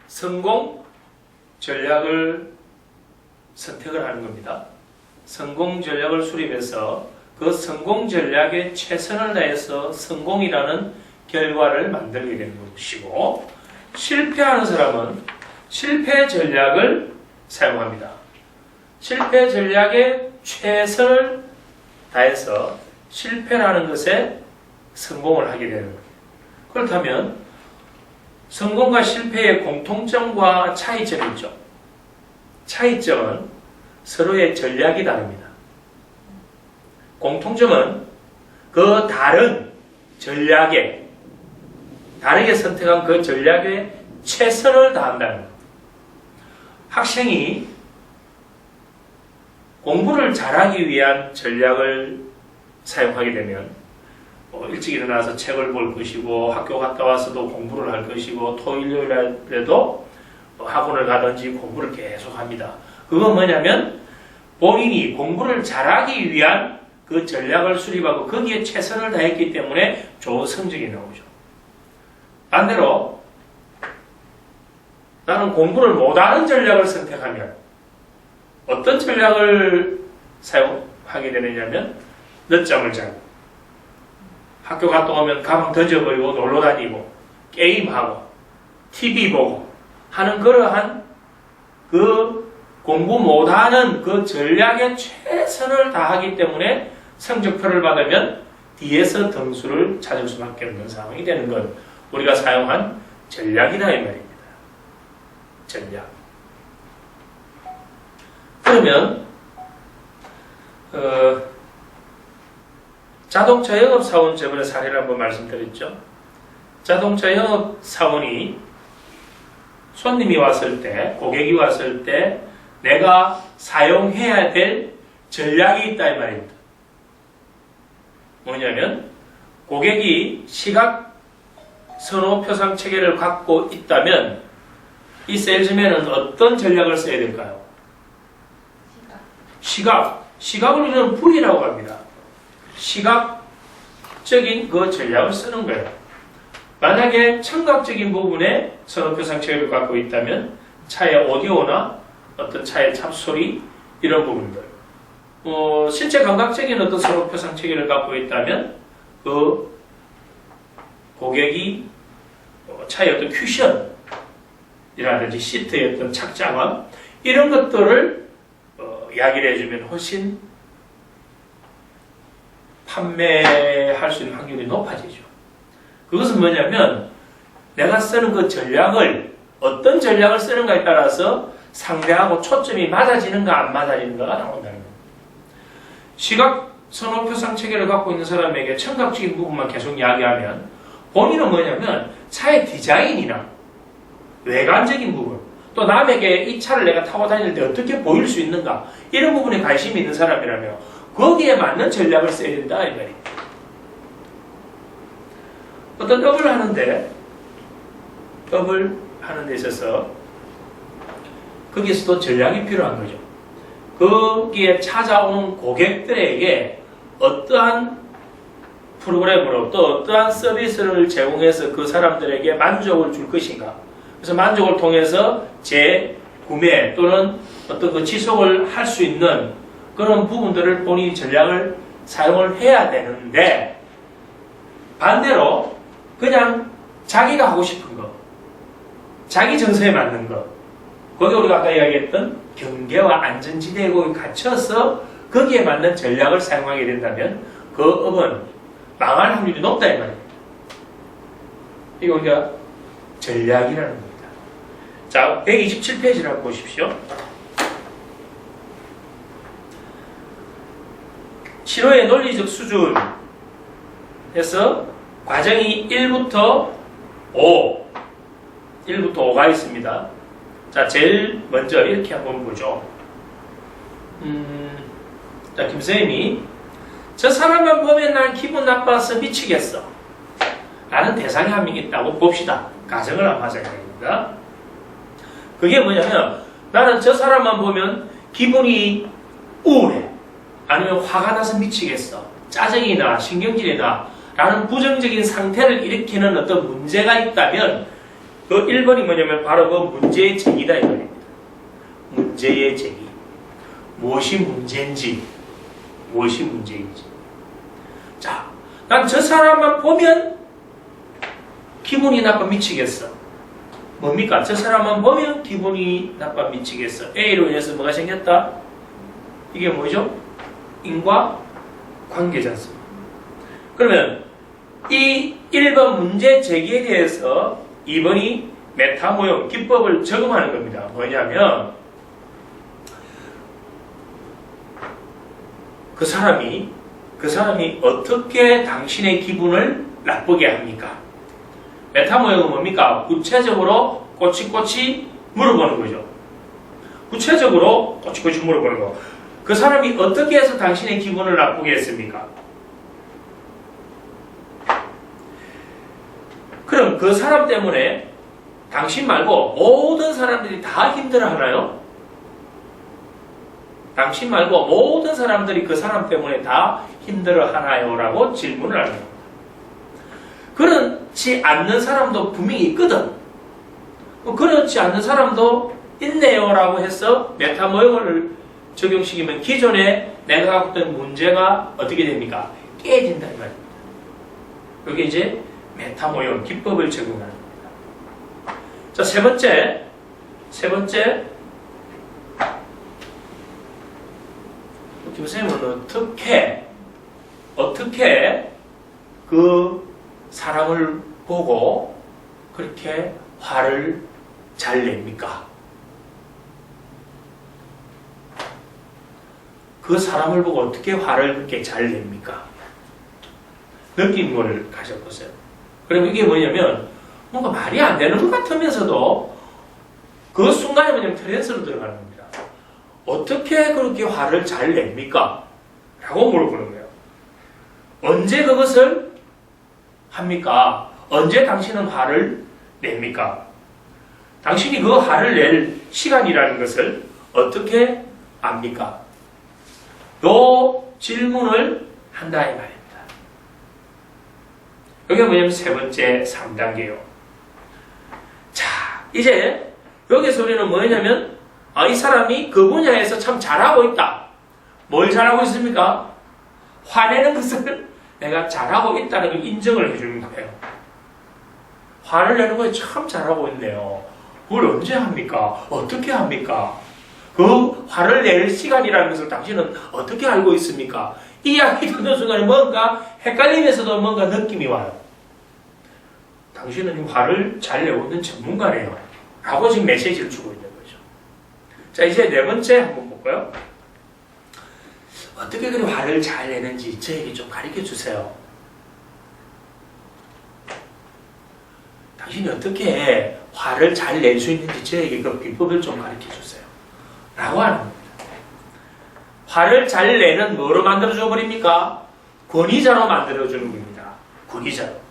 성공 전략을 선택을 하는 겁니다. 성공 전략을 수립해서 그 성공 전략에 최선을 다해서 성공이라는 결과를 만들게 되는 것이고, 실패하는 사람은 실패 전략을 사용합니다. 실패 전략에 최선을 다해서 실패라는 것에 성공을 하게 되는 겁니다. 그렇다면 성공과 실패의 공통점과 차이점이 있죠. 차이점은 서로의 전략이 다릅니다. 공통점은 그 다른 전략에, 다르게 선택한 그 전략에 최선을 다한다는 것. 학생이 공부를 잘하기 위한 전략을 사용하게 되면 일찍 일어나서 책을 볼 것이고, 학교 갔다 와서도 공부를 할 것이고, 토일요일에도 학원을 가든지 공부를 계속 합니다. 그건 뭐냐면 본인이 공부를 잘하기 위한 그 전략을 수립하고 거기에 최선을 다했기 때문에 좋은 성적이 나오죠. 반대로 나는 공부를 못하는 전략을 선택하면 어떤 전략을 사용하게 되느냐면 늦잠을 자고, 학교 갔다 오면 가방 던져버리고 놀러 다니고 게임하고 TV 보고 하는 그러한 그 공부 못하는 그 전략에 최선을 다하기 때문에 성적표를 받으면 뒤에서 등수를 찾을 수밖에 없는 상황이 되는 건 우리가 사용한 전략이다 이 말입니다. 전략. 그러면 자동차 영업 사원 저번에 사례를 한번 말씀드렸죠. 자동차 영업 사원이 손님이 왔을 때, 고객이 왔을 때 내가 사용해야 될 전략이 있다 이 말입니다. 뭐냐면 고객이 시각 선호 표상 체계를 갖고 있다면 이 세일즈맨은 어떤 전략을 써야 될까요? 시각을 우리는 V라고 합니다. 시각적인 그 전략을 쓰는 거예요. 만약에 청각적인 부분에 선호표상 체계를 갖고 있다면 차의 오디오나 어떤 차의 잡소리 이런 부분들, 신체 감각적인 어떤 선호표상 체계를 갖고 있다면 그 고객이 차의 어떤 큐션이라든지 시트의 어떤 착장감 이런 것들을 이야기를 해주면 훨씬 판매할 수 있는 확률이 높아지죠. 그것은 뭐냐면 내가 쓰는 그 전략을 어떤 전략을 쓰는가에 따라서 상대하고 초점이 맞아지는가 안 맞아지는가가 나온다는 겁니다. 시각 선호표상 체계를 갖고 있는 사람에게 청각적인 부분만 계속 이야기하면 본인은 뭐냐면 차의 디자인이나 외관적인 부분, 또 남에게 이 차를 내가 타고 다닐 때 어떻게 보일 수 있는가 이런 부분에 관심이 있는 사람이라면 거기에 맞는 전략을 써야 된다 이 말입니다. 어떤 업을 하는 데 있어서 거기에서도 전략이 필요한 거죠. 거기에 찾아오는 고객들에게 어떠한 프로그램으로 또 어떠한 서비스를 제공해서 그 사람들에게 만족을 줄 것인가. 그래서 만족을 통해서 재구매 또는 어떤 그 지속을 할 수 있는 그런 부분들을 본인이 전략을 사용을 해야 되는데, 반대로 그냥 자기가 하고 싶은 거, 자기 정서에 맞는 거, 거기 우리가 아까 이야기했던 경계와 안전지대에 갇혀서 거기에 맞는 전략을 사용하게 된다면 그 업은 망할 확률이 높다 이 말입니다. 이거 우리가 전략이라는 겁니다. 자, 127페이지를 한번 보십시오. 치료의 논리적 수준에서 과정이 1부터 5가 있습니다. 자, 제일 먼저 이렇게 한번 보죠. 자, 김선생님이 저 사람만 보면 난 기분 나빠서 미치겠어 라는 대상이 한 명 있다고 봅시다. 가정을 한번 하자는 겁니다. 그게 뭐냐면 나는 저 사람만 보면 기분이 우울해, 아니면 화가 나서 미치겠어, 짜증이 나, 신경질이 나 라는 부정적인 상태를 일으키는 어떤 문제가 있다면 그 1번이 뭐냐면 바로 그 문제의 제기다 이 말입니다. 문제의 제기. 무엇이 문제인지, 무엇이 문제인지. 자, 난 저 사람만 보면 기분이 나빠 미치겠어. 뭡니까? 저 사람만 보면 기분이 나빠 미치겠어. A로 인해서 뭐가 생겼다? 이게 뭐죠? 인과 관계지 않습니까? 그러면 이 1번 문제 제기에 대해서 2번이 메타 모형 기법을 적용하는 겁니다. 뭐냐면 그 사람이 어떻게 당신의 기분을 나쁘게 합니까? 메타 모형은 뭡니까? 구체적으로 꼬치꼬치 물어보는 거죠. 구체적으로 꼬치꼬치 물어보는 거. 그 사람이 어떻게 해서 당신의 기분을 나쁘게 했습니까? 그럼 그 사람 때문에 당신 말고 모든 사람들이 다 힘들어 하나요? 당신 말고 모든 사람들이 그 사람 때문에 다 힘들어 하나요? 라고 질문을 하는 겁니다. 그렇지 않는 사람도 분명히 있거든. 그렇지 않는 사람도 있네요. 라고 해서 메타 모형을 적용시키면 기존에 내가 갖고 있던 문제가 어떻게 됩니까? 깨진다 이 말입니다. 이게 이제 메타 모형 기법을 적용하는 겁니다. 자, 세 번째 선생님은 어떻게 그 사람을 보고 그렇게 화를 잘 냅니까? 그 사람을 보고 어떻게 화를 그렇게 잘 냅니까? 느낌을 가져보세요. 그럼 이게 뭐냐면 뭔가 말이 안 되는 것 같으면서도 그 순간에 뭐냐면 트랜스로 들어가는 겁니다. 어떻게 그렇게 화를 잘 냅니까? 라고 물어보는 거예요. 언제 그것을 합니까? 언제 당신은 화를 냅니까? 당신이 그 화를 낼 시간이라는 것을 어떻게 압니까? 요 질문을 한다 이 말입니다. 여기가 뭐냐면 세 번째 3단계요. 자, 이제 여기서 우리는 뭐냐면 이 사람이 그 분야에서 참 잘하고 있다. 뭘 잘하고 있습니까? 화내는 것을 내가 잘하고 있다는 걸 인정을 해주는 거예요. 화를 내는 거에 참 잘하고 있네요. 그걸 언제 합니까? 어떻게 합니까? 그 화를 낼 시간이라는 것을 당신은 어떻게 알고 있습니까? 이 이야기 듣는 순간에 뭔가 헷갈리면서도 뭔가 느낌이 와요. 당신은 화를 잘 내고 있는 전문가네요. 라고 지금 메시지를 주고 있는 거죠. 자, 이제 네 번째 한번 볼까요? 어떻게 그리 화를 잘 내는지 저에게 좀 가르쳐 주세요. 당신이 어떻게 화를 잘 낼 수 있는지 저에게 그 비법을 좀 가르쳐 주세요. 라고 하는 겁니다. 화를 잘 내는 뭐로 만들어줘 버립니까? 권위자로 만들어주는 겁니다. 권위자로.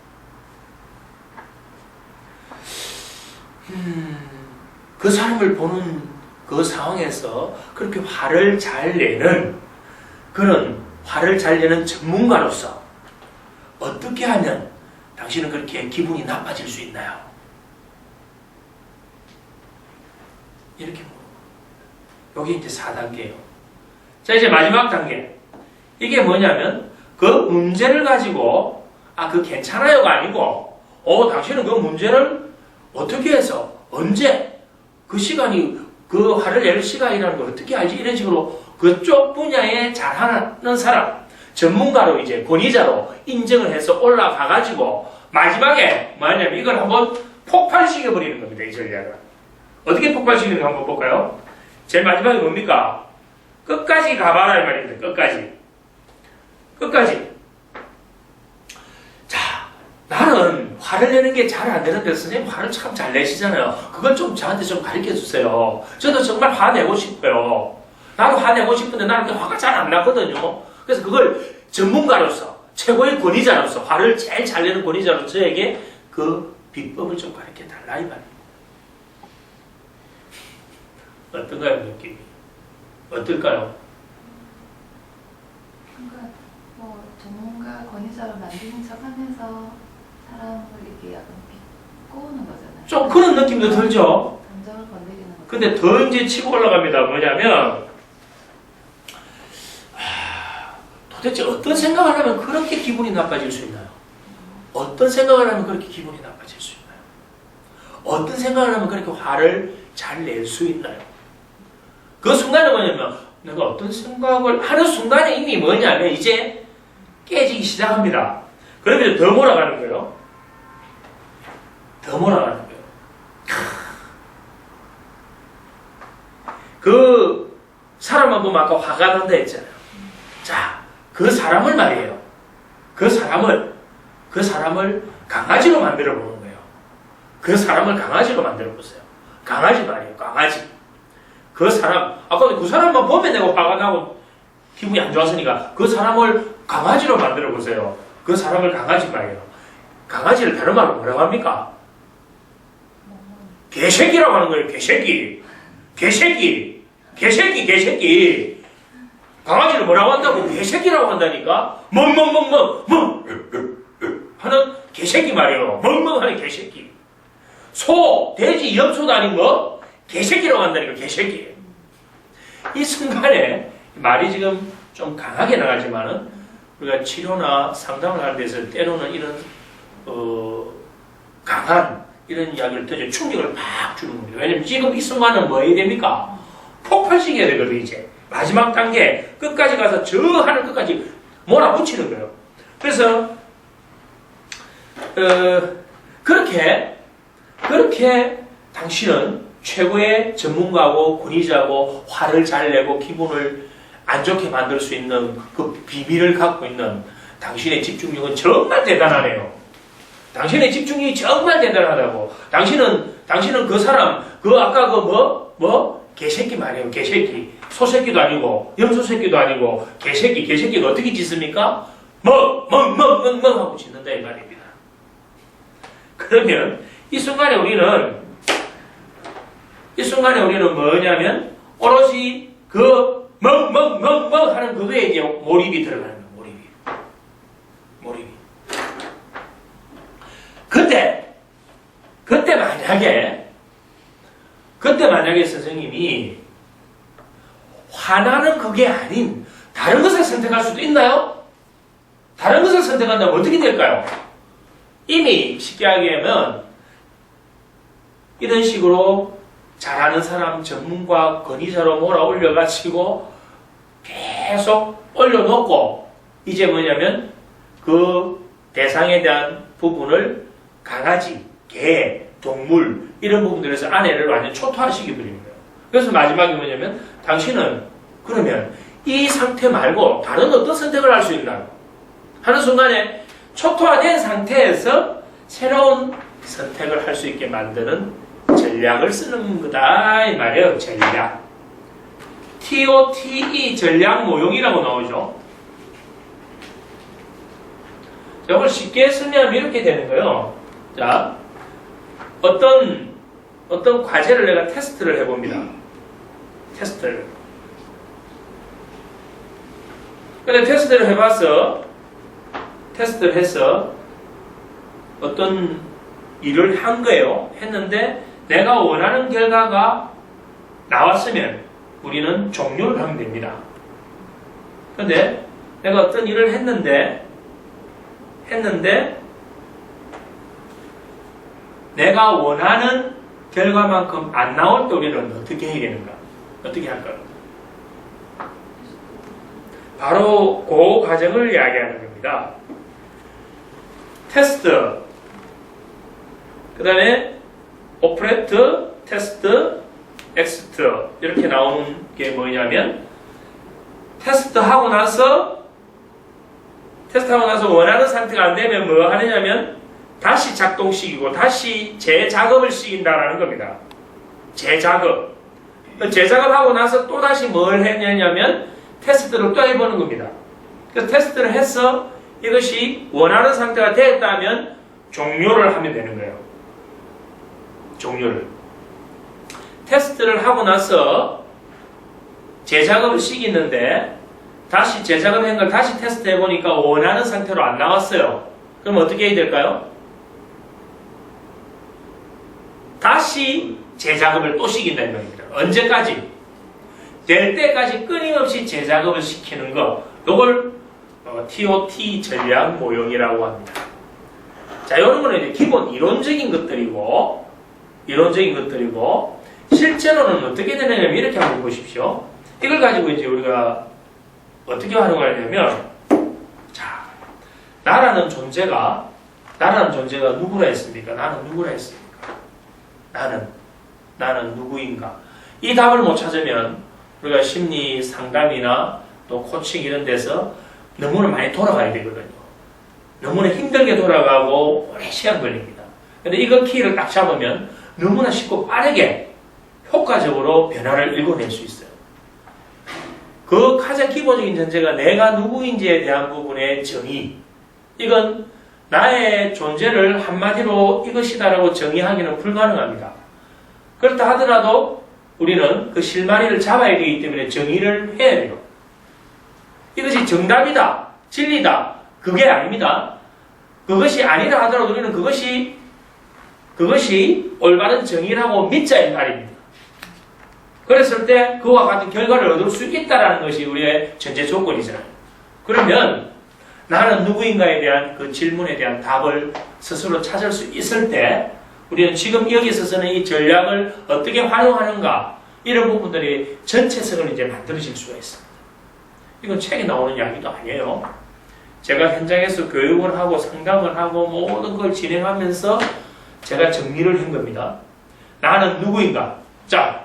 그 사람을 보는 그 상황에서 그렇게 화를 잘 내는 그런 화를 잘 내는 전문가로서 어떻게 하면 당신은 그렇게 기분이 나빠질 수 있나요? 이렇게 여기 이제 4단계예요. 자, 이제 마지막 단계. 이게 뭐냐면 그 문제를 가지고 그 괜찮아요가 아니고 당신은 그 문제를 어떻게 해서 언제 그 시간이 그 화를 낼 시간이라는 걸 어떻게 알지? 이런 식으로 그쪽 분야에 잘하는 사람 전문가로 이제 권위자로 인정을 해서 올라가가지고 마지막에 뭐냐면 이걸 한번 폭발시켜버리는 겁니다. 이 전략을. 어떻게 폭발시키는가 한번 볼까요? 제일 마지막에 뭡니까? 끝까지 가봐라 이 말입니다. 끝까지. 자, 나는 화를 내는 게 잘 안 되는데 선생님 화를 참 잘 내시잖아요. 그걸 좀 저한테 좀 가르쳐 주세요. 저도 정말 화내고 싶어요. 나도 화내고 싶은데 나는 화가 잘 안 나거든요. 그래서 그걸 전문가로서 최고의 권위자로서 화를 제일 잘 내는 권위자로서 저에게 그 비법을 좀 가르쳐 달라 이 말입니다. 어떤가요, 느낌이? 어떨까요? 뭔가 전문가 권위자로 만드는 척하면서 사람을 이렇게 약간 비꼬는 거잖아요. 좀 그런 느낌도 들죠? 감정을 건드리는 거. 근데 더 이제 치고 올라갑니다. 뭐냐면, 도대체 어떤 생각을 하면 그렇게 기분이 나빠질 수 있나요? 어떤 생각을 하면 그렇게 기분이 나빠질 수 있나요? 어떤 생각을 하면 그렇게 화를 잘 낼 수 있나요? 그 순간은 뭐냐면, 내가 어떤 생각을 하는 순간에 이미 뭐냐면, 이제 깨지기 시작합니다. 그러면 더 몰아가는 거예요. 더 몰아가는 거예요. 그 사람만 보면 아까 화가 난다 했잖아요. 자, 그 사람을 말이에요. 그 사람을 강아지로 만들어 보는 거예요. 그 사람을 강아지로 만들어 보세요. 강아지 말이에요. 강아지. 그 사람, 아까 그 사람만 보면 내가 화가 나고 기분이 안 좋았으니까 그 사람을 강아지로 만들어 보세요. 그 사람을 강아지 말이에요. 강아지를 다른 말로 뭐라고 합니까? 개새끼라고 하는 거예요. 개새끼. 개새끼. 개새끼. 개새끼. 강아지를 뭐라고 한다고? 개새끼라고 한다니까? 멍멍멍멍 하는 개새끼 말이에요. 멍멍 하는 개새끼. 소, 돼지, 염소도 아닌 거 개새끼라고 한다니까. 개새끼. 이 순간에 말이 지금 좀 강하게 나가지만은 우리가 치료나 상담을 하는 데서 때로는 이런 강한 이런 이야기를 듣죠. 충격을 막 주는 겁니다. 왜냐면 지금 이 순간은 뭐 해야 됩니까? 폭발시켜야 되거든요. 이제 마지막 단계 끝까지 가서 저 하늘 끝까지 몰아붙이는 거예요. 그래서 그렇게 당신은 최고의 전문가고 권위자고 화를 잘 내고 기분을 안 좋게 만들 수 있는 그 비밀을 갖고 있는 당신의 집중력은 정말 대단하네요. 당신의 집중력이 정말 대단하다고. 당신은 그 사람, 아까 개새끼 말이에요. 개새끼. 소새끼도 아니고, 염소새끼도 아니고, 개새끼가 어떻게 짖습니까? 멍 하고 짖는다 이 말입니다. 그러면, 이 순간에 우리는 뭐냐면, 오로지 멍 하는 그거에 이제 몰입이 들어가는 거예요. 몰입이. 그때 만약에 선생님이 화나는 그게 아닌 다른 것을 선택할 수도 있나요? 다른 것을 선택한다면 어떻게 될까요? 이미 쉽게 하면 이런 식으로 잘하는 사람 전문가 권위자로 몰아 올려가지고 계속 올려놓고 이제 뭐냐면 그 대상에 대한 부분을 강아지, 개, 동물 이런 부분들에서 아내를 완전 초토화시켜 버리는 거예요. 그래서 마지막에 뭐냐면 당신은 그러면 이 상태 말고 다른 어떤 선택을 할 수 있나요? 하는 순간에 초토화된 상태에서 새로운 선택을 할 수 있게 만드는 전략을 쓰는 거다 이 말이에요. 전략. TOTE 전략 모형이라고 나오죠. 이걸 쉽게 설명하면 이렇게 되는 거예요. 자, 어떤 과제를 내가 테스트를 해봅니다. 테스트를. 근데 테스트를 해서 어떤 일을 한 거예요. 했는데 내가 원하는 결과가 나왔으면 우리는 종료를 하면 됩니다. 근데 내가 어떤 일을 했는데 내가 원하는 결과만큼 안 나올 때 우리는 어떻게 해야 되는가? 어떻게 할까요? 바로 그 과정을 이야기하는 겁니다. 테스트, 그 다음에 오퍼레이트, 테스트, 엑스트 이렇게 나오는 게 뭐냐면 테스트하고 나서 원하는 상태가 안 되면 뭐 하느냐면 다시 작동시키고 다시 재작업을 시킨다라는 겁니다. 재작업. 재작업하고 나서 또 다시 뭘 했냐면 테스트를 또 해보는 겁니다. 그래서 테스트를 해서 이것이 원하는 상태가 됐다면 종료를 하면 되는 거예요. 종료를. 테스트를 하고 나서 재작업을 시키는데 다시 재작업한 걸 다시 테스트 해보니까 원하는 상태로 안 나왔어요. 그럼 어떻게 해야 될까요? 다시 재작업을 또 시킨다는 겁니다. 언제까지? 될 때까지 끊임없이 재작업을 시키는 거, 이걸 TOT 전략 모형이라고 합니다. 자, 이런 거는 이제 기본 이론적인 것들이고, 실제로는 어떻게 되느냐면 이렇게 한번 보십시오. 이걸 가지고 이제 우리가 어떻게 활용하냐면, 자, 나라는 존재가 누구라 했습니까? 나는 누구라 했습니까? 나는 누구인가? 이 답을 못 찾으면 우리가 심리 상담이나 또 코칭 이런 데서 너무나 많이 돌아가야 되거든요. 너무나 힘들게 돌아가고 오래 시간 걸립니다. 근데 이거 키를 딱 잡으면 너무나 쉽고 빠르게 효과적으로 변화를 읽어낼 수 있어요. 그 가장 기본적인 전제가 내가 누구인지에 대한 부분의 정의. 이건 나의 존재를 한마디로 이것이다라고 정의하기는 불가능합니다. 그렇다 하더라도 우리는 그 실마리를 잡아야 되기 때문에 정의를 해야 돼요. 이것이 정답이다, 진리다, 그게 아닙니다. 그것이 아니라 하더라도 우리는 그것이 올바른 정의라고 믿자 이 말입니다. 그랬을 때 그와 같은 결과를 얻을 수 있다는 것이 우리의 전제 조건이잖아요. 그러면 나는 누구인가에 대한 그 질문에 대한 답을 스스로 찾을 수 있을 때 우리는 지금 여기 있어서는 이 전략을 어떻게 활용하는가 이런 부분들이 전체성을 이제 만들어질 수가 있습니다. 이건 책에 나오는 이야기도 아니에요. 제가 현장에서 교육을 하고 상담을 하고 모든 걸 진행하면서 제가 정리를 한 겁니다. 나는 누구인가? 자,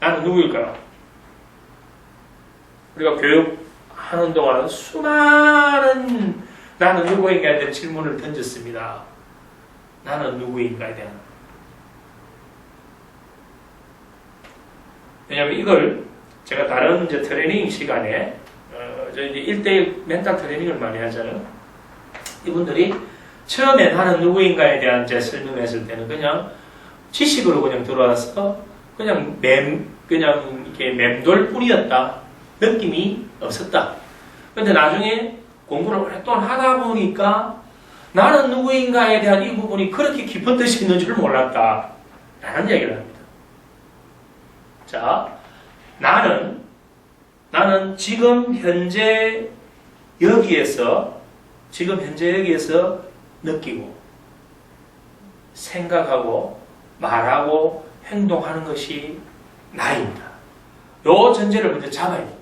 나는 누구일까요? 우리가 교육하는 동안 수많은 나는 누구인가에 대한 질문을 던졌습니다. 나는 누구인가에 대한. 왜냐하면 이걸 제가 다른 이제 트레이닝 시간에 저 이제 1대1 멘탈 트레이닝을 많이 하잖아요. 이분들이 처음에 나는 누구인가에 대한 이제 설명했을 때는 그냥 지식으로 그냥 들어와서 그냥 이렇게 맴돌 뿐이었다. 느낌이 없었다. 근데 나중에 공부를 오랫동안 하다 보니까 나는 누구인가에 대한 이 부분이 그렇게 깊은 뜻이 있는 줄 몰랐다. 라는 얘기를 합니다. 자, 나는 지금 현재 여기에서 느끼고 생각하고 말하고 행동하는 것이 나입니다. 요 전제를 먼저 잡아야 됩니다.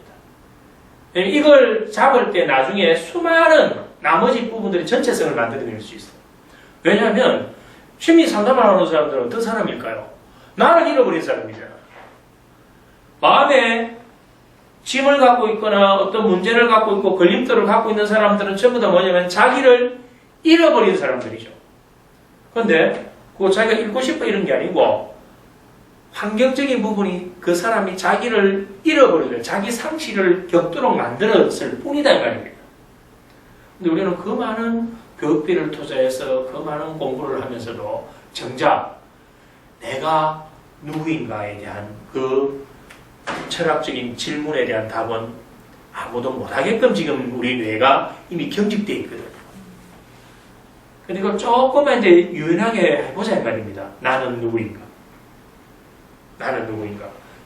이걸 잡을 때 나중에 수많은 나머지 부분들이 전체성을 만들어낼 수 있어요. 왜냐하면 심리 상담을 하는 사람들은 어떤 사람일까요? 나를 잃어버린 사람이잖아. 마음에 짐을 갖고 있거나 어떤 문제를 갖고 있고 걸림돌을 갖고 있는 사람들은 전부 다 뭐냐면 자기를 잃어버린 사람들이죠. 그런데 그거 자기가 잃고 싶어 이런 게 아니고 환경적인 부분이 그 사람이 자기를 잃어버리고 자기 상실을 겪도록 만들었을 뿐이다 이 말입니다. 근데 우리는 그 많은 교육비를 투자해서 그 많은 공부를 하면서도 정작 내가 누구인가에 대한 그 철학적인 질문에 대한 답은 아무도 못하게끔 지금 우리 뇌가 이미 경직되어 있거든요. 근데 이걸 조금만 이제 유연하게 해보자 이 말입니다. 나는 누구인가?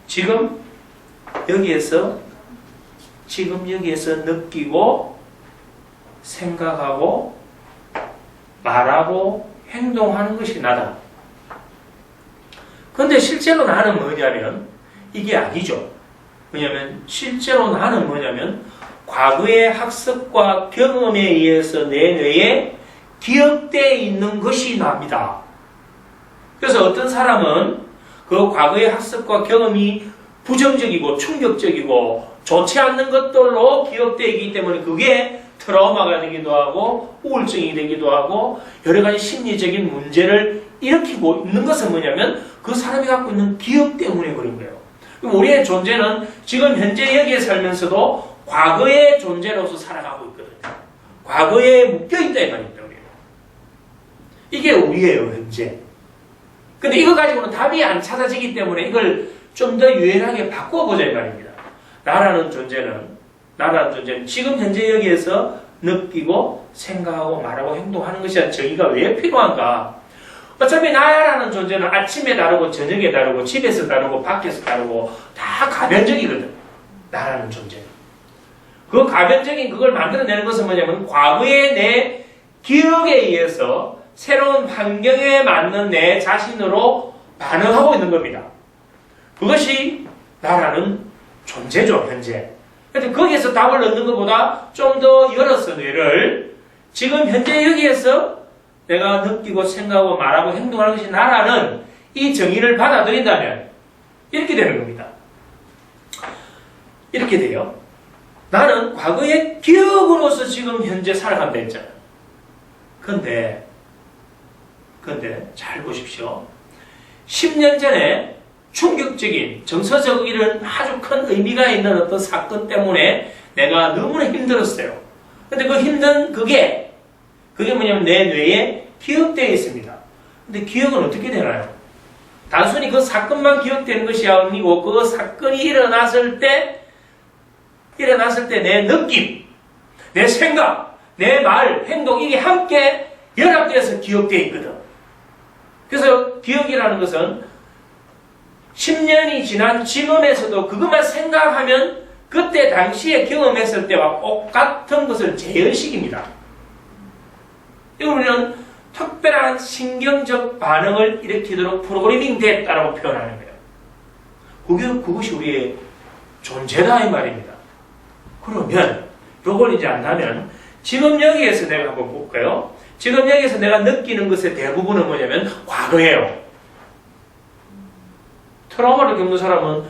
지금 여기에서 느끼고 생각하고 말하고 행동하는 것이 나다. 그런데 실제로 나는 뭐냐면 이게 아니죠. 왜냐하면 실제로 나는 뭐냐면 과거의 학습과 경험에 의해서 내 뇌에 기억되어 있는 것이 납니다. 그래서 어떤 사람은 그 과거의 학습과 경험이 부정적이고 충격적이고 좋지 않는 것들로 기억되기 때문에 그게 트라우마가 되기도 하고 우울증이 되기도 하고 여러 가지 심리적인 문제를 일으키고 있는 것은 뭐냐면 그 사람이 갖고 있는 기억 때문에 그런 거예요. 우리의 존재는 지금 현재 여기에 살면서도 과거의 존재로서 살아가고 있거든요. 과거에 묶여있다 이 말입니다. 이게 우리예요, 현재. 근데 이거 가지고는 답이 안 찾아지기 때문에 이걸 좀 더 유연하게 바꿔보자 이 말입니다. 나라는 존재는 지금 현재 여기에서 느끼고 생각하고 말하고 행동하는 것이 정의가 왜 필요한가? 어차피 나라는 존재는 아침에 다르고 저녁에 다르고 집에서 다르고 밖에서 다르고 다 가변적이거든. 나라는 존재는. 그 가변적인 그걸 만들어내는 것은 뭐냐면 과거의 내 기억에 의해서 새로운 환경에 맞는 내 자신으로 반응하고 있는 겁니다. 그것이 나라는 존재죠, 현재. 그런데 거기에서 답을 얻는 것보다 좀 더 열어서 뇌를 지금 현재 여기에서 내가 느끼고 생각하고 말하고 행동하는 것이 나라는 이 정의를 받아들인다면 이렇게 되는 겁니다. 이렇게 돼요. 나는 과거의 기억으로서 지금 현재 살아간다 했잖아요. 근데 잘 보십시오. 10년 전에 충격적인 정서적 이런 아주 큰 의미가 있는 어떤 사건 때문에 내가 너무나 힘들었어요. 근데 그 힘든 그게 뭐냐면 내 뇌에 기억되어 있습니다. 근데 기억은 어떻게 되나요? 단순히 그 사건만 기억되는 것이 아니고 그 사건이 일어났을 때 내 느낌, 내 생각, 내 말, 행동 이게 함께 연합되어서 기억되어 있거든. 그래서 기억이라는 것은 10년이 지난 지금에서도 그것만 생각하면 그때 당시에 경험했을 때와 똑같은 것을 재현식입니다. 이거는 특별한 신경적 반응을 일으키도록 프로그래밍 됐다라고 표현하는 거예요. 그것이 우리의 존재다 이 말입니다. 그러면 이걸 이제 안다면 지금 여기에서 내가 한번 볼까요? 지금 여기에서 내가 느끼는 것의 대부분은 뭐냐면 과거예요. 트라우마를 겪는 사람은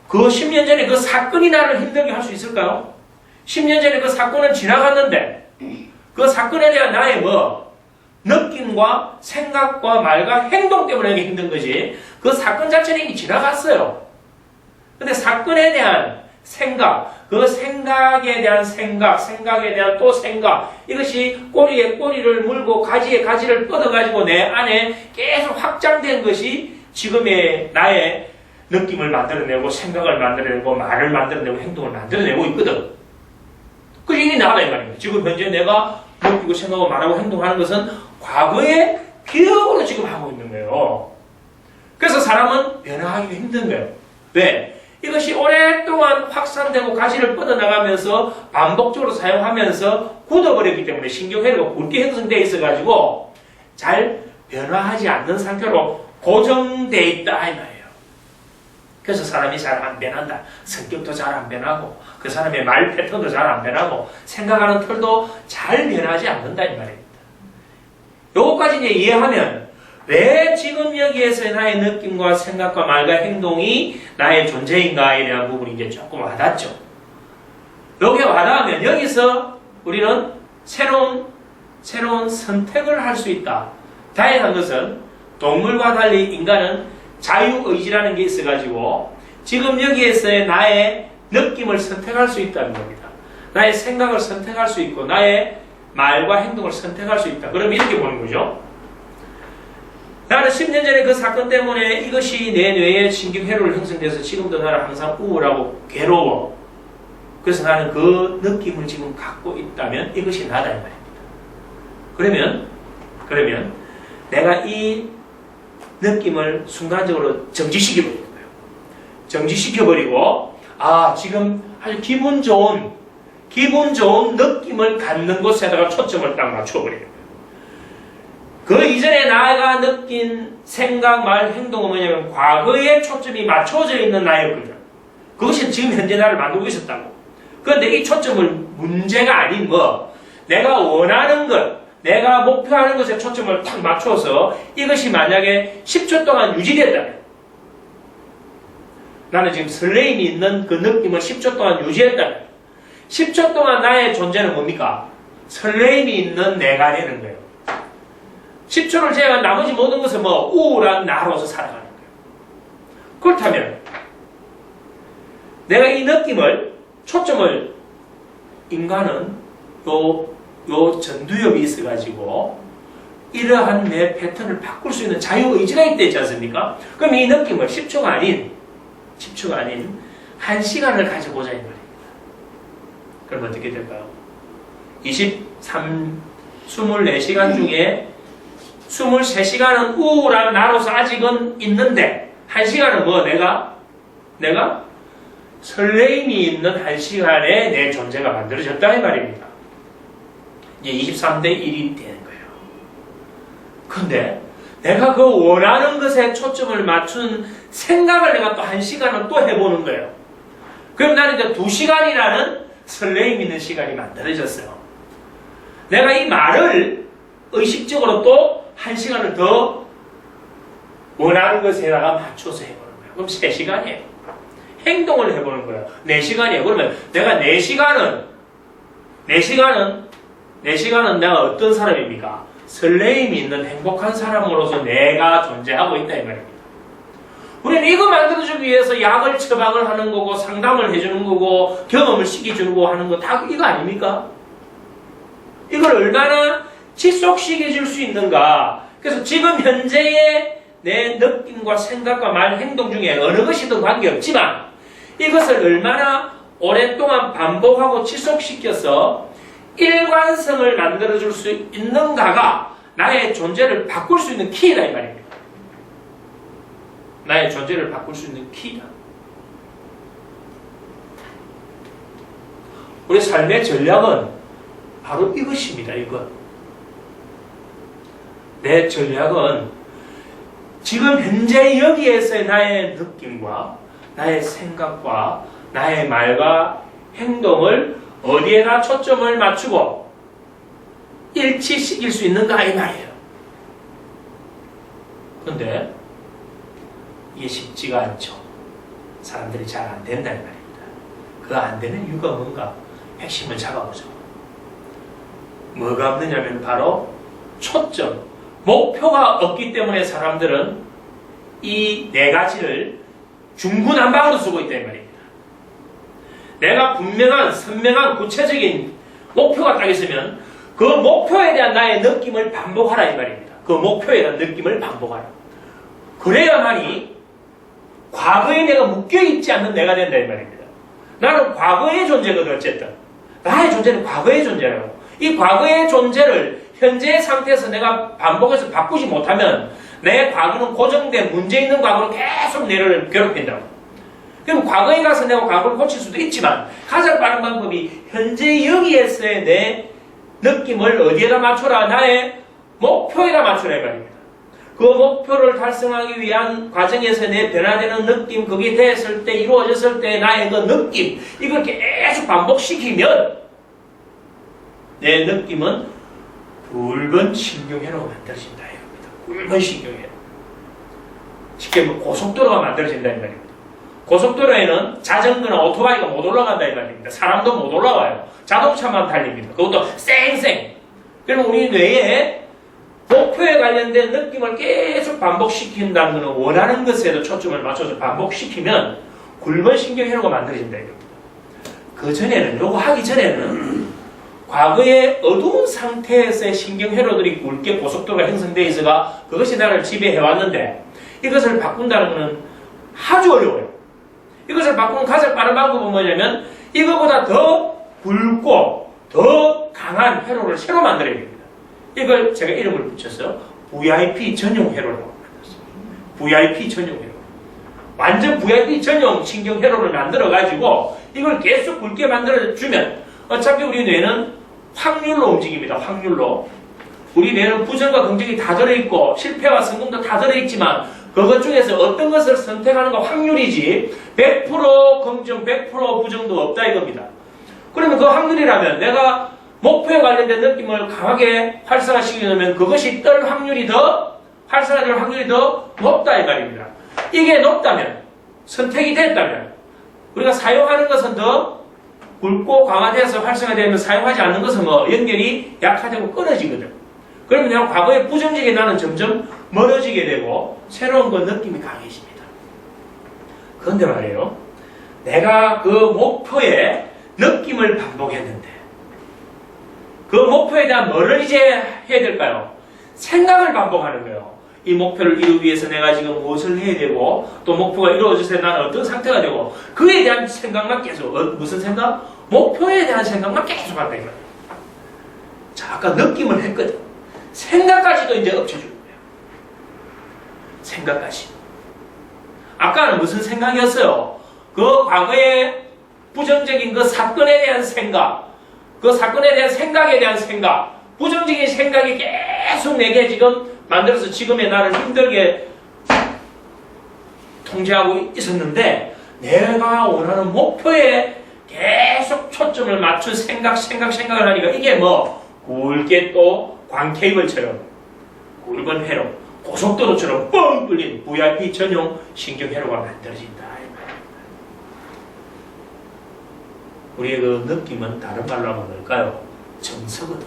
그 10년 전에 그 사건이 나를 힘들게 할 수 있을까요? 10년 전에 그 사건은 지나갔는데 그 사건에 대한 나의 느낌과 생각과 말과 행동 때문에 힘든 거지 그 사건 자체는 이미 지나갔어요. 근데 사건에 대한 생각, 그 생각에 대한 생각, 생각에 대한 또 생각 이것이 꼬리에 꼬리를 물고 가지에 가지를 뻗어가지고 내 안에 계속 확장된 것이 지금의 나의 느낌을 만들어내고 생각을 만들어내고 말을 만들어내고 행동을 만들어내고 있거든. 그 이게 나다 이 말입니다. 지금 현재 내가 느끼고 생각하고 말하고 행동하는 것은 과거의 기억으로 지금 하고 있는 거예요. 그래서 사람은 변화하기가 힘든 거예요. 왜? 이것이 오랫동안 확산되고 가시를 뻗어나가면서 반복적으로 사용하면서 굳어버렸기 때문에 신경회로가 굳게 형성되어 있어가지고 잘 변화하지 않는 상태로 고정되어 있다 이 말이에요. 그래서 사람이 잘 안 변한다. 성격도 잘 안 변하고 그 사람의 말 패턴도 잘 안 변하고 생각하는 틀도 잘 변하지 않는다 이 말입니다. 요거까지 이제 이해하면 왜 지금 여기에서 나의 느낌과 생각과 말과 행동이 나의 존재인가에 대한 부분이 이제 조금 와닿죠. 여기에 와닿으면 여기서 우리는 새로운 선택을 할 수 있다. 다행한 것은 동물과 달리 인간은 자유의지라는 게 있어가지고 지금 여기에서의 나의 느낌을 선택할 수 있다는 겁니다. 나의 생각을 선택할 수 있고 나의 말과 행동을 선택할 수 있다. 그럼 이렇게 보는 거죠. 나는 10년 전에 그 사건 때문에 이것이 내 뇌에 신경회로를 형성돼서 지금도 나는 항상 우울하고 괴로워. 그래서 나는 그 느낌을 지금 갖고 있다면 이것이 나다 이 말입니다. 그러면 내가 이 느낌을 순간적으로 정지시켜버리는 거예요. 정지시켜버리고 지금 아주 기분 좋은 느낌을 갖는 곳에다가 초점을 딱 맞춰버리는 거예요. 그 이전에 나가 느낀 생각, 말, 행동은 뭐냐면 과거에 초점이 맞춰져 있는 나였거든. 그것이 지금 현재 나를 만들고 있었다고. 그런데 이 초점을 문제가 아닌 내가 원하는 것, 내가 목표하는 것에 초점을 탁 맞춰서 이것이 만약에 10초 동안 유지됐다면 나는 지금 설레임이 있는 그 느낌을 10초 동안 유지했다면 10초 동안 나의 존재는 뭡니까? 설레임이 있는 내가 되는 거예요. 10초를 제외한 나머지 모든 것은 우울한 나로서 살아가는 거예요. 그렇다면 내가 이 느낌을 초점을 인간은 요 전두엽이 있어가지고 이러한 내 패턴을 바꿀 수 있는 자유의지가 있지 않습니까? 그럼 이 느낌을 10초가 아닌 1시간을 가져보자 이 말입니다. 그럼 어떻게 될까요? 24시간 중에 23시간은 우울한 나로서 아직은 있는데 1시간은 뭐 내가 설레임이 있는 1시간에 내 존재가 만들어졌다 이 말입니다. 이제 23대 1이 되는 거예요. 근데 내가 그 원하는 것에 초점을 맞춘 생각을 내가 또 1시간을 또 해보는 거예요. 그럼 나는 이제 2시간이라는 설레임 있는 시간이 만들어졌어요. 내가 이 말을 의식적으로 또 1시간을 더 원하는 것에다가 맞춰서 해보는 거예요. 그럼 3시간이에요. 행동을 해보는 거예요. 4시간이에요. 그러면 내가 4시간은 내가 어떤 사람입니까? 설레임이 있는 행복한 사람으로서 내가 존재하고 있다 이 말입니다. 우리는 이거 만들어주기 위해서 약을 처방을 하는 거고 상담을 해주는 거고 경험을 시켜주고 하는 거 다 이거 아닙니까? 이걸 얼마나 지속시켜줄 수 있는가. 그래서 지금 현재의 내 느낌과 생각과 말, 행동 중에 어느 것이든 관계없지만 이것을 얼마나 오랫동안 반복하고 지속시켜서 일관성을 만들어줄 수 있는가가 나의 존재를 바꿀 수 있는 키이다 이 말입니다. 나의 존재를 바꿀 수 있는 키이다. 우리 삶의 전략은 바로 이것입니다. 이것. 내 전략은 지금 현재 여기에서의 나의 느낌과 나의 생각과 나의 말과 행동을 어디에다 초점을 맞추고 일치시킬 수 있는가 이 말이에요. 그런데 이게 쉽지가 않죠. 사람들이 잘 안 된다 이 말입니다. 그 안 되는 이유가 뭔가 핵심을 잡아보죠. 뭐가 없느냐면 바로 초점, 목표가 없기 때문에 사람들은 이 4가지를 중구난방으로 쓰고 있다 이 말입니다. 내가 분명한, 선명한, 구체적인 목표가 딱 있으면 그 목표에 대한 나의 느낌을 반복하라 이 말입니다. 그 목표에 대한 느낌을 반복하라. 그래야만이 과거에 내가 묶여있지 않는 내가 된다 이 말입니다. 나는 과거의 존재거든 어쨌든. 나의 존재는 과거의 존재라고. 이 과거의 존재를 현재의 상태에서 내가 반복해서 바꾸지 못하면 내 과거는 고정된 문제 있는 과거로 계속 내를 괴롭힌다고. 그럼 과거에 가서 내가 과거를 고칠 수도 있지만 가장 빠른 방법이 현재 여기에서의 내 느낌을 어디에다 맞춰라? 나의 목표에다 맞춰라 이 말입니다. 그 목표를 달성하기 위한 과정에서 내 변화되는 느낌, 그게 됐을 때, 이루어졌을 때 나의 그 느낌, 이걸 계속 반복시키면 내 느낌은 붉은 신경회로가 만들어진다 이겁니다. 붉은 신경회로. 쉽게 말하면 고속도로가 만들어진다 이 말입니다. 고속도로에는 자전거나 오토바이가 못 올라간다 이 말입니다. 사람도 못 올라와요. 자동차만 달립니다. 그것도 쌩쌩. 그러면 우리 뇌에 목표에 관련된 느낌을 계속 반복시킨다는 것은 원하는 것에도 초점을 맞춰서 반복시키면 굵은 신경회로가 만들어진다 이겁니다. 그 전에는, 요거 하기 전에는 과거의 어두운 상태에서의 신경회로들이 굵게 고속도로가 형성되어 있어가 그것이 나를 지배해왔는데 이것을 바꾼다는 것은 아주 어려워요. 이것을 바꾸는 가장 빠른 방법은 뭐냐면 이거보다 더 굵고 더 강한 회로를 새로 만들어야 됩니다. 이걸 제가 이름을 붙여서 VIP 전용 회로라고 만들었습니다. VIP 전용 회로. 완전 VIP 전용 신경 회로를 만들어가지고 이걸 계속 굵게 만들어주면 어차피 우리 뇌는 확률로 움직입니다. 확률로. 우리 뇌는 부정과 긍정이 다 들어있고 실패와 성공도 다 들어있지만 그것 중에서 어떤 것을 선택하는가 확률이지 100% 긍정, 100% 부정도 없다 이겁니다. 그러면 그 확률이라면 내가 목표에 관련된 느낌을 강하게 활성화시키려면 그것이 뜰 확률이 더 활성화될 확률이 더 높다 이 말입니다. 이게 높다면 선택이 됐다면 우리가 사용하는 것은 더 굵고 강화돼서 활성화되면 사용하지 않는 것은 뭐 연결이 약화되고 끊어지거든. 그러면 내가 과거의 부정적인 나는 점점 멀어지게 되고 새로운 그 느낌이 강해집니다. 그런데 말이에요. 내가 그 목표의 느낌을 반복했는데 그 목표에 대한 뭐를 이제 해야 될까요? 생각을 반복하는 거예요. 이 목표를 이루기 위해서 내가 지금 무엇을 해야 되고 또 목표가 이루어졌을 때 나는 어떤 상태가 되고 그에 대한 생각만 계속 무슨 생각? 목표에 대한 생각만 계속 한다 이거예요. 자, 아까 느낌을 했거든. 생각까지도 이제 엎쳐주는 거예요. 생각까지. 아까는 무슨 생각이었어요? 그 과거의 부정적인 그 사건에 대한 생각, 그 사건에 대한 생각에 대한 생각, 부정적인 생각이 계속 내게 지금 만들어서 지금의 나를 힘들게 통제하고 있었는데, 내가 원하는 목표에 계속 초점을 맞춘 생각을 하니까 이게 뭐 굵게 또 광케이블처럼 굵은 회로 고속도로처럼 뻥 뚫린 VIP 전용 신경회로가 만들어진다. 우리의 그 느낌은 다른 말로 하면 뭘까요? 정서거든.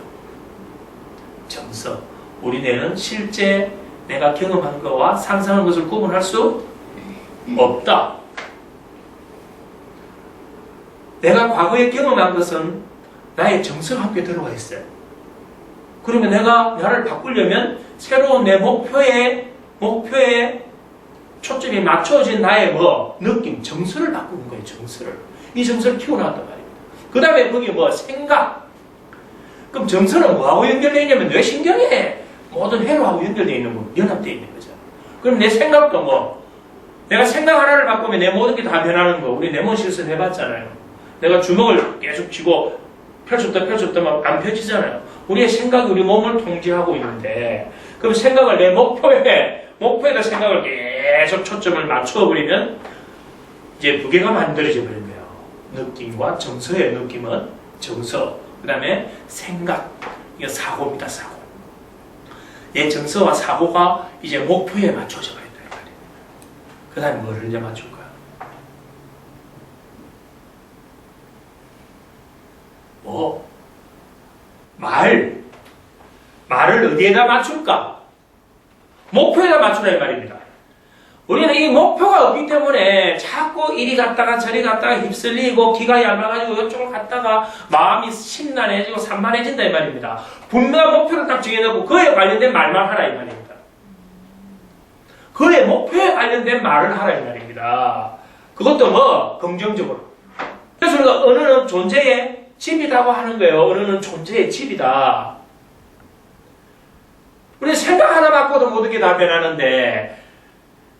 정서. 우리 뇌는 실제 내가 경험한 것과 상상한 것을 구분할 수 없다. 내가 과거에 경험한 것은 나의 정서가 함께 들어가 있어요. 그러면 내가 나를 바꾸려면 새로운 내 목표에 초점이 맞춰진 나의 느낌, 정서를 바꾸는 거예요. 정서를. 이 정서를 키워나왔단 말입니다. 그 다음에 거기 생각. 그럼 정서는 뭐하고 연결되어 있냐면 뇌신경에 모든 회로하고 연결되어 있는 거, 연합되어 있는 거죠. 그럼 내 생각도 내가 생각 하나를 바꾸면 내 모든 게 다 변하는 거. 우리 네모 실습 해봤잖아요. 내가 주먹을 계속 쥐고 펼쳤다 안 펴지잖아요. 우리의 생각이 우리 몸을 통제하고 있는데, 그럼 생각을 내 목표에다 생각을 계속 초점을 맞춰버리면 이제 무게가 만들어져 버린 거예요. 느낌과 정서의 느낌은 정서, 그 다음에 생각, 이게 사고입니다. 사고. 내 정서와 사고가 이제 목표에 맞춰져 버린다. 그 다음에 뭐를 이제 맞출까요? 말을 어디에다 맞출까? 목표에다 맞추라 이 말입니다. 우리는 이 목표가 없기 때문에 자꾸 이리 갔다가 저리 갔다가 휩쓸리고 기가 얇아가지고 이쪽으로 갔다가 마음이 심란해지고 산만해진다 이 말입니다. 분명한 목표를 딱 정해놓고 그에 관련된 말만 하라 이 말입니다. 그의 목표에 관련된 말을 하라 이 말입니다. 그것도 긍정적으로. 그래서 우리가 언어는 존재의 집이라고 하는 거예요. 언어는 존재의 집이다. 우리 생각 하나 바꿔도 모든 게 다 변하는데,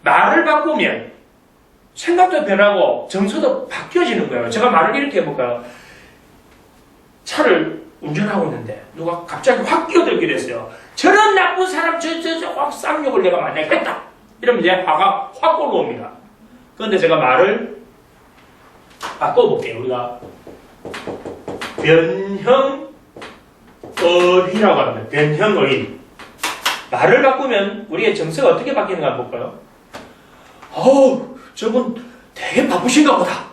말을 바꾸면 생각도 변하고 정서도 바뀌어지는 거예요. 제가 말을 이렇게 해볼까요? 차를 운전하고 있는데 누가 갑자기 확 끼어들게 됐어요. 저런 나쁜 사람 확 쌍욕을 내가 만약에 했다. 이러면 이제 화가 확 올라옵니다. 그런데 제가 말을 바꿔볼게요. 우리가 변형어휘라고 합니다. 변형어휘. 말을 바꾸면 우리의 정서가 어떻게 바뀌는가 한번 볼까요? 저분 되게 바쁘신가 보다.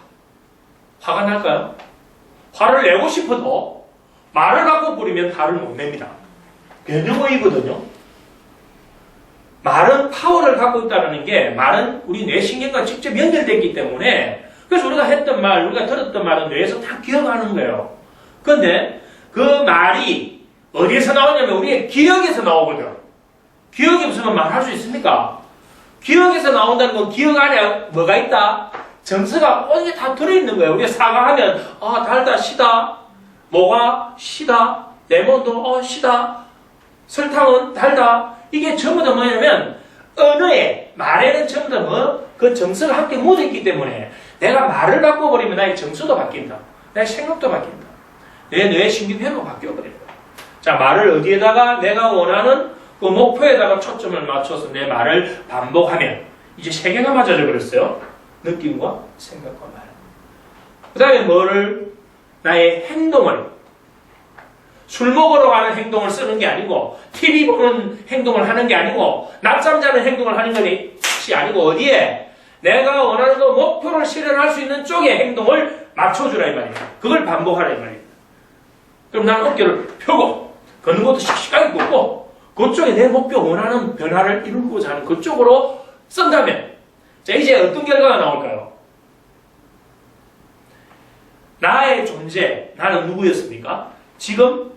화가 날까요? 화를 내고 싶어도 말을 바꿔버리면 화를 못 냅니다. 변형어휘거든요. 말은 파워를 갖고 있다는 게, 말은 우리 뇌신경과 직접 연결되기 때문에, 그래서 우리가 했던 말, 우리가 들었던 말은 뇌에서 다 기억하는 거예요. 그런데 그 말이 어디에서 나오냐면 우리의 기억에서 나오거든. 기억이 없으면 말할 수 있습니까? 기억에서 나온다는 건 기억 안에 뭐가 있다? 정서가 이게 다 들어있는 거예요. 우리가 사과하면 달다, 시다. 뭐가 시다. 레몬도 시다. 설탕은 달다. 이게 전부 다 뭐냐면 언어에, 말에는 전부 다 그 정서가 함께 묻어있기 때문에 내가 말을 바꿔버리면 나의 정서도 바뀐다. 나의 생각도 바뀐다. 내 뇌의 신경회로가 바뀌어버려요. 자, 말을 어디에다가 내가 원하는 그 목표에다가 초점을 맞춰서 내 말을 반복하면 이제 세 개가 맞아져 버렸어요. 느낌과 생각과 말. 그 다음에 나의 행동을, 술 먹으러 가는 행동을 쓰는 게 아니고, TV 보는 행동을 하는 게 아니고, 낮잠 자는 행동을 하는 것이 아니고, 어디에 내가 원하는 그 목표를 실현할 수 있는 쪽에 행동을 맞춰주라 이 말이에요. 그걸 반복하라 이 말이에요. 그럼 나는 어깨를 펴고 걷는 것도 씩씩하게 걷고 그쪽에 내 목표 원하는 변화를 이루고자 하는 그쪽으로 쓴다면, 자, 이제 어떤 결과가 나올까요? 나의 존재, 나는 누구였습니까? 지금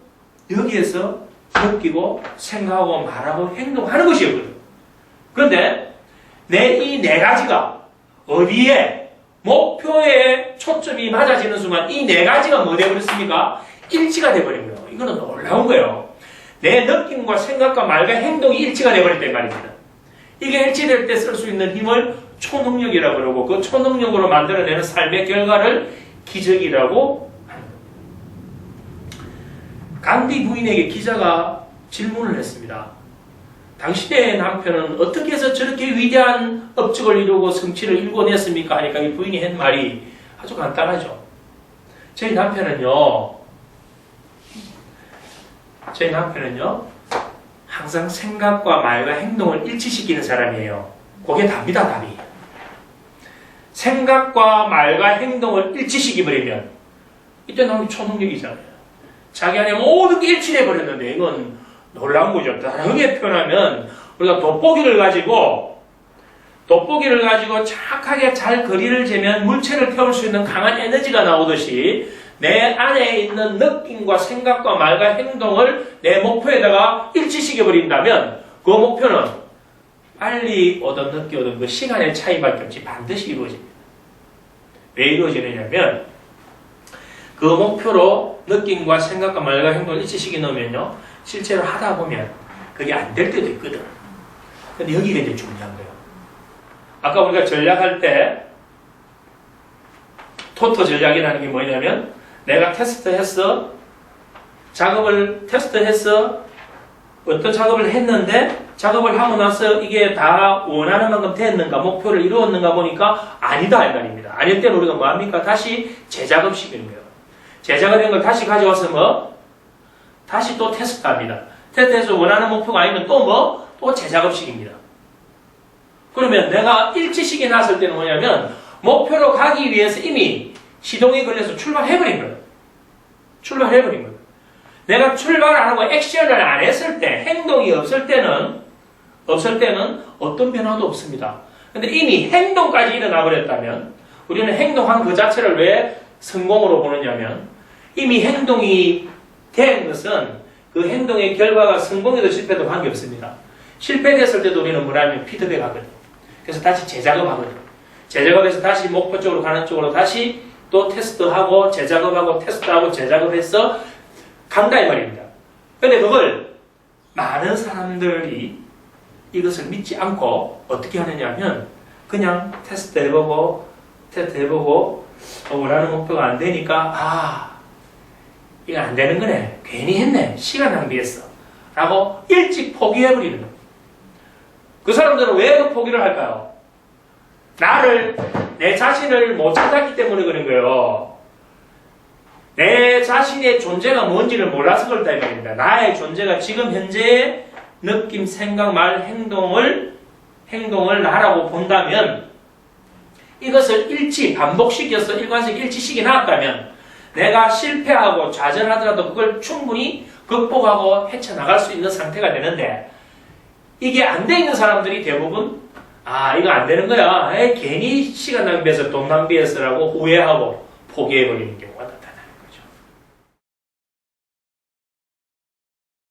여기에서 느끼고 생각하고 말하고 행동하는 것이었거든. 그런데 이 네 가지가 어디에 목표에 초점이 맞아지는 순간 이 네 가지가 뭐 되어버렸습니까? 일치가 되어버린 거예요. 이거는 놀라운 거예요. 내 느낌과 생각과 말과 행동이 일치가 되어버렸단 말입니다. 이게 일치될 때 쓸 수 있는 힘을 초능력이라고 그러고 그 초능력으로 만들어내는 삶의 결과를 기적이라고 합니다. 간디 부인에게 기자가 질문을 했습니다. 당신의 남편은 어떻게 해서 저렇게 위대한 업적을 이루고 성취를 일궈냈습니까? 하니까 이 부인이 한 말이 아주 간단하죠. 저희 남편은요 항상 생각과 말과 행동을 일치시키는 사람이에요. 그게 답니다, 답이. 생각과 말과 행동을 일치시키버리면 이때 나오는 초능력이잖아요. 자기 안에 모든 게 일치돼 버렸는데 이건 놀라운 거죠. 다르게 표현하면 우리가 돋보기를 가지고 착하게 잘 거리를 재면 물체를 태울 수 있는 강한 에너지가 나오듯이 내 안에 있는 느낌과 생각과 말과 행동을 내 목표에다가 일치시켜버린다면 그 목표는 빨리 오든 늦게 오든 그 시간의 차이밖에 없이 반드시 이루어집니다. 왜 이루어지느냐면 그 목표로 느낌과 생각과 말과 행동을 일치시켜 놓으면요 실제로 하다 보면 그게 안 될 때도 있거든. 근데 여기가 이제 중요한 거예요. 아까 우리가 전략할 때 토토 전략이라는 게 뭐냐면 내가 테스트해서 어떤 작업을 했는데 작업을 하고 나서 이게 다 원하는 만큼 됐는가 목표를 이루었는가 보니까 아니다 이 말입니다. 아닐 때는 우리가 뭐합니까? 다시 재작업시키는 거예요. 재작업한 걸 다시 가져와서 다시 또 테스트합니다. 테스트해서 원하는 목표가 아니면 또 재작업시킵니다. 그러면 내가 일치시켜 놨을 때는 뭐냐면 목표로 가기 위해서 이미 시동이 걸려서 출발해버린 거예요. 내가 출발 안 하고 액션을 안 했을 때, 행동이 없을 때는 어떤 변화도 없습니다. 근데 이미 행동까지 일어나 버렸다면 우리는 행동한 그 자체를 왜 성공으로 보느냐면 이미 행동이 된 것은 그 행동의 결과가 성공에도 실패도 관계없습니다. 실패됐을 때도 우리는 뭐냐면 피드백 하거든요. 그래서 다시 재작업하거든요. 재작업해서 다시 목표 쪽으로 가는 쪽으로 다시 또 테스트하고 재작업하고 테스트하고 재작업해서 간다 이 말입니다. 근데 그걸 많은 사람들이 이것을 믿지 않고 어떻게 하느냐 하면 그냥 테스트해보고 원하는 목표가 안 되니까 이거 안 되는 거네. 괜히 했네. 시간 낭비했어. 라고 일찍 포기해버리는 거예요. 그 사람들은 왜 그 포기를 할까요? 내 자신을 못 찾았기 때문에 그런 거예요. 내 자신의 존재가 뭔지를 몰라서 그렇다 이 말입니다. 나의 존재가 지금 현재의 느낌, 생각, 말, 행동을 나라고 본다면 이것을 반복시켜서 일관성 일치시켜 놨다면 내가 실패하고 좌절하더라도 그걸 충분히 극복하고 헤쳐나갈 수 있는 상태가 되는데 이게 안 돼 있는 사람들이 대부분 이거 안 되는 거야. 괜히 시간 낭비해서 돈 낭비해서라고 후회하고 포기해버리는 경우가